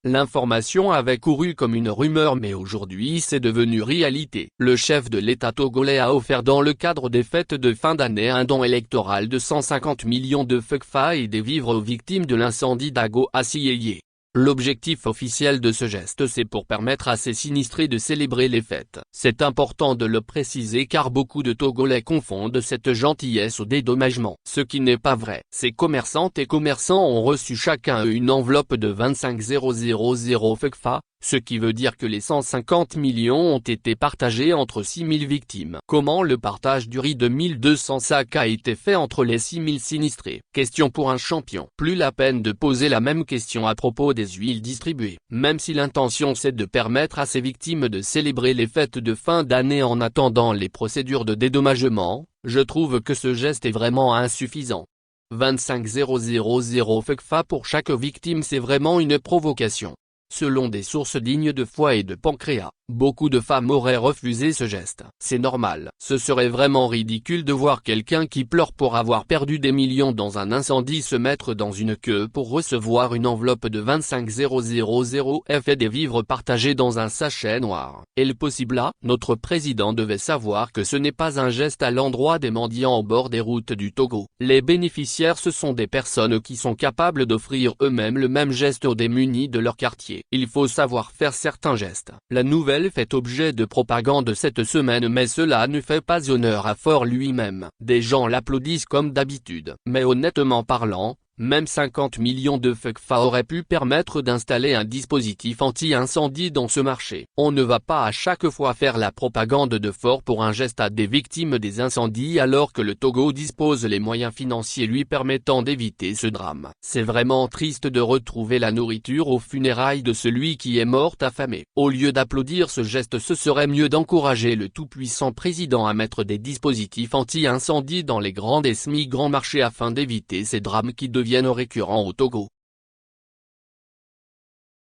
L'information avait couru comme une rumeur mais aujourd'hui c'est devenu réalité. Le chef de l'État togolais a offert dans le cadre des fêtes de fin d'année un don électoral de 150 millions de CFA et des vivres aux victimes de l'incendie d'Ago à Siyeye. L'objectif officiel de ce geste c'est pour permettre à ces sinistrés de célébrer les fêtes. C'est important de le préciser car beaucoup de Togolais confondent cette gentillesse au dédommagement. Ce qui n'est pas vrai. Ces commerçantes et commerçants ont reçu chacun une enveloppe de 25 000 CFA, ce qui veut dire que les 150 millions ont été partagés entre 6 000 victimes. Comment le partage du riz de 1200 sacs a été fait entre les 6 000 sinistrés? Question pour un champion. Plus la peine de poser la même question à propos des huiles distribuées. Même si l'intention c'est de permettre à ces victimes de célébrer les fêtes de fin d'année en attendant les procédures de dédommagement, je trouve que ce geste est vraiment insuffisant. 25 000 CFA pour chaque victime c'est vraiment une provocation. Selon des sources dignes de foi et de pancréas, beaucoup de femmes auraient refusé ce geste. C'est normal. Ce serait vraiment ridicule de voir quelqu'un qui pleure pour avoir perdu des millions dans un incendie se mettre dans une queue pour recevoir une enveloppe de 25 000 CFA et des vivres partagés dans un sachet noir. Et le possible là, notre président devait savoir que ce n'est pas un geste à l'endroit des mendiants au bord des routes du Togo. Les bénéficiaires ce sont des personnes qui sont capables d'offrir eux-mêmes le même geste aux démunis de leur quartier. Il faut savoir faire certains gestes. La nouvelle fait objet de propagande cette semaine mais cela ne fait pas honneur à Faure lui-même. Des gens l'applaudissent comme d'habitude. Mais honnêtement parlant, même 50 millions de CFA auraient pu permettre d'installer un dispositif anti-incendie dans ce marché. On ne va pas à chaque fois faire la propagande de Faure pour un geste à des victimes des incendies alors que le Togo dispose les moyens financiers lui permettant d'éviter ce drame. C'est vraiment triste de retrouver la nourriture aux funérailles de celui qui est mort affamé. Au lieu d'applaudir ce geste ce serait mieux d'encourager le tout-puissant président à mettre des dispositifs anti-incendie dans les grands et semi-grands marchés afin d'éviter ces drames qui deviennent récurrents au Togo.